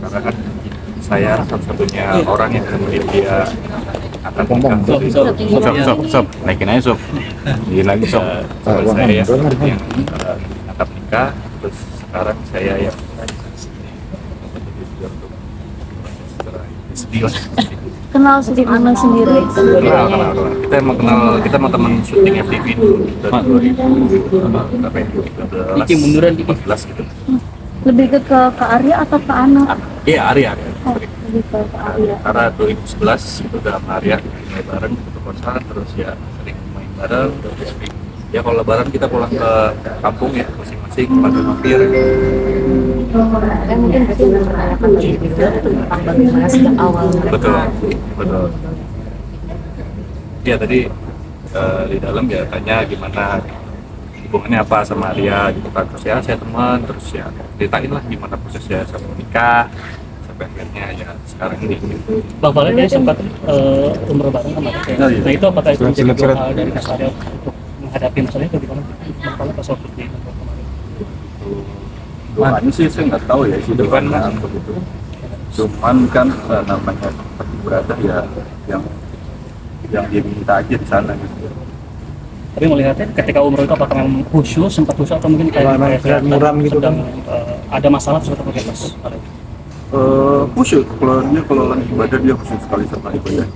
karena kan saya satu-satunya orang yang nemenin dia akan nikah. Sob, naikin aja sob. Naikin lagi sob. Saya yang akan nikah, terus sekarang saya yang sedih lah. Kenal Steve Anna sendiri. Kenal. Kita emang teman syuting FTV dulu dari 2014 gitu. Lebih ke Arya atau ke Ana? Iya, Arya. Oh, lebih ke Arya. Karena 2011 itu udah sama Arya main bareng satu kosan, terus ya sering main bareng, terus sering ya kalau lebaran kita pulang ke kampung ya masing-masing mampir. Mungkin berarti menanyakan lebih dulu itu tentang bagaimana sejak awal mereka. Betul. Ya tadi di dalam ya tanya gimana hubungannya apa sama Arya gitu kan, terus ya saya teman, terus ya ceritain lah gimana prosesnya sampai menikah sampai akhirnya ya sekarang ini. Bang Valen dia sempat umroh bareng sama Arya. Nah itu apakah itu menjadi doa dari Mas Arya untuk menghadapi masalah itu gimana? Bang Valen pas waktu di kemarin. Ini sih saya nggak tahu ya sih depannya begitu. Cuman kan namanya seperti beradah ya yang dia minta aja di sana gitu. Tapi melihatnya ketika umroh itu apakah memang khusyuk, sempat khusyuk atau mungkin kayak muram gitu kan? Ada masalah sesuatu pakai Mas? Khusyuk kalau lagi ibadah dia khusyuk sekali sama ibadah.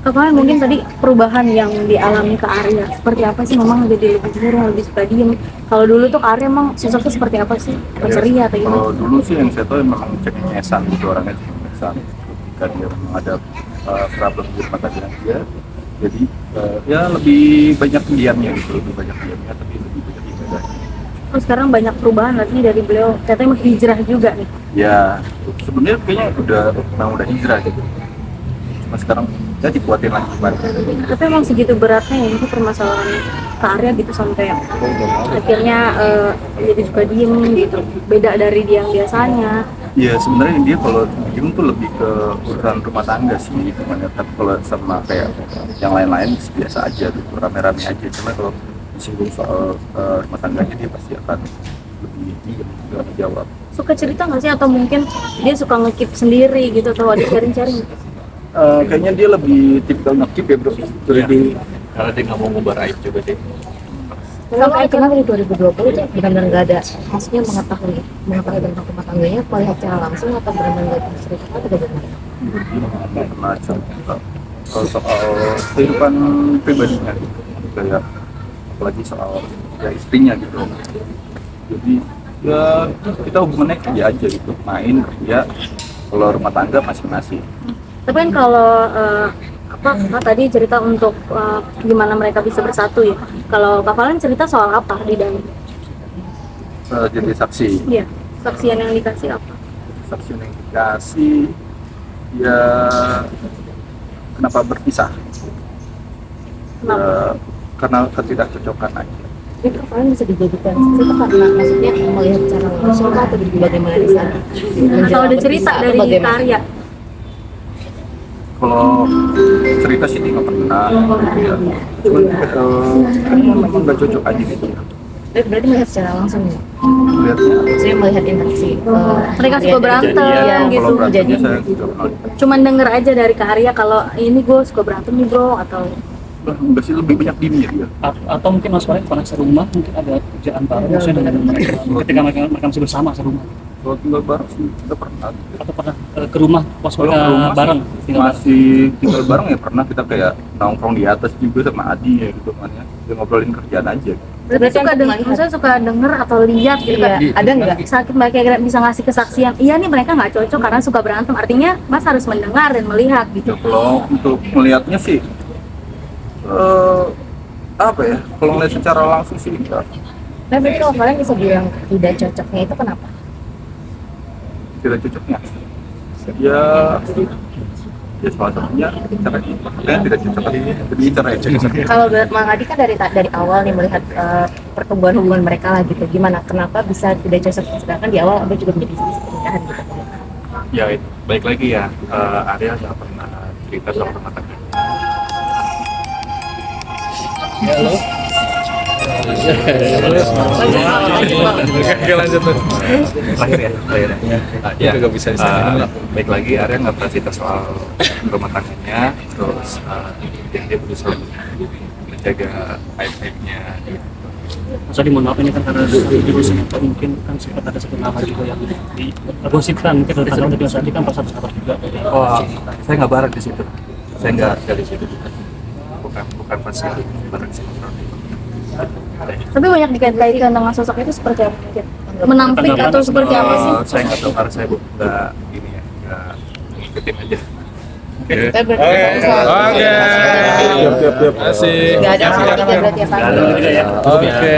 Kemarin mungkin tadi perubahan yang dialami ke Arya seperti apa sih? Memang jadi lebih murung, lebih suka diem. Kalau dulu tuh ke Arya emang sosoknya seperti apa sih? Ceria atau gimana? Kalau dulu sih yang saya tahu memang cengengesan gitu, orangnya cengengesan. Ketika dia memang ada problem di rumah tangga dia, jadi ya lebih banyak diamnya gitu, tapi lebih banyak ibadahnya. Oh, sekarang banyak perubahan artinya dari beliau, katanya mau hijrah juga nih. Ya sebenarnya kayaknya udah hijrah gitu. Cuma sekarang ya dikuatin lagi ibadah. Tapi emang segitu beratnya ya itu permasalahan ke Arya gitu sampai akhirnya jadi suka diem gitu. Beda dari dia yang biasanya. Ya sebenarnya dia kalau diem tuh lebih ke urusan rumah tangga sih, gimana. Tapi kalau sama kayak yang lain-lain biasa aja gitu, rame-rame aja. Cuma kalau disinggung soal rumah tangganya dia pasti akan lebih diem, nggak menjawab. Suka cerita nggak sih atau mungkin dia suka nge-keep sendiri gitu atau ada sharing-sharing? Kayaknya dia lebih tipikal nge-keep ya bro. Jadi Karena dia nggak mau ngubar aib juga sih. Sampai kenapa di 2020 tuh benar-benar nggak ada, maksudnya mengetahui tentang rumah tangganya, melihat secara langsung atau benar-benar nggak cerita atau bagaimana? pernah cerita kalau soal kehidupan pribadinya gitu, kayak apalagi soal ya istrinya gitu. Jadi ya kita hubungannya kerja aja gitu, main kerja, kalau rumah tangga masing-masing. Tapi kan kalau Kak tadi cerita untuk gimana mereka bisa bersatu ya. Kalau Kak Valen cerita soal apa di dalam? Jadi saksi. Iya, saksian yang dikasih apa? Saksi yang dikasih ya kenapa berpisah? Kenapa? Ya, karena ketidakcocokan aja. Jadi Kak Valen bisa dijadikan saksi itu karena maksudnya melihat secara langsung atau bagaimana di sana? Atau ada cerita dari karya? Kalau cerita sih nggak pernah ya. Cuman kan memang nggak cocok aja gitu. Berarti melihat secara langsung ya? Lihatnya Saya melihat interaksi Mereka suka berantem kalau gitu. berantemnya saya nggak pernah lihat. Cuman denger aja dari karya kalau ini gue suka berantem nih bro atau Enggak sih, lebih banyak dimnya dia. Atau mungkin Mas Valen pernah serumah, mungkin ada kerjaan bareng maksudnya dengan mereka ketika mereka masih bersama serumah, Kalau tinggal bareng sih kita pernah. atau pernah ke rumah pas Kalau mereka ke rumah bareng sih, tinggal bareng? masih tinggal bareng ya pernah, kita kayak nongkrong di atas juga sama Adi ya gitu kan ya. Dia ngobrolin kerjaan aja. berarti suka denger, maksudnya suka denger atau lihat gitu kan? Iya, ada nggak? Sakit mereka kira bisa ngasih kesaksian. Iya nih mereka nggak cocok karena suka berantem. Artinya Mas harus mendengar dan melihat gitu. Ya kalau untuk melihatnya sih apa ya? Kalau ngeliat secara langsung sih enggak. Nah berarti kalau kalian bisa bilang tidak cocoknya itu kenapa? Tidak cocoknya. Ya salah satunya cara ini. Makanya tidak cocok jadi cara yang cocok. Kalau Mang Adi kan dari awal nih melihat pertumbuhan hubungan mereka lah gitu. Gimana? Kenapa bisa tidak cocok? Sedangkan di awal Anda juga menjadi sisi pernikahan gitu. Ya baik lagi ya, Arya nggak pernah cerita soal rumah tangga. Halo. Oke, lanjut. terakhir ya. Ya, juga bisa baik lagi Arya nggak pernah cerita soal rumah tangganya, terus dia berusaha menjaga aib-aibnya. Mas Adi, mohon maaf ini kan karena di sempat mungkin kan sempat ada satu nama juga yang digosipkan mungkin tentang tapi Mas Adi kan pas sahabat juga. Oh, saya nggak bareng di situ. Saya nggak di situ. Bukan pas itu bareng di situ. Tapi banyak dikait-kaitkan dengan sosok itu seperti apa? Menampik atau seperti apa sih? Saya nggak tahu karena saya nggak ini ya, nggak ngikutin aja. Kita berarti Oke. Siap. nggak ada berarti ya Pak. Ada juga ya. Oke.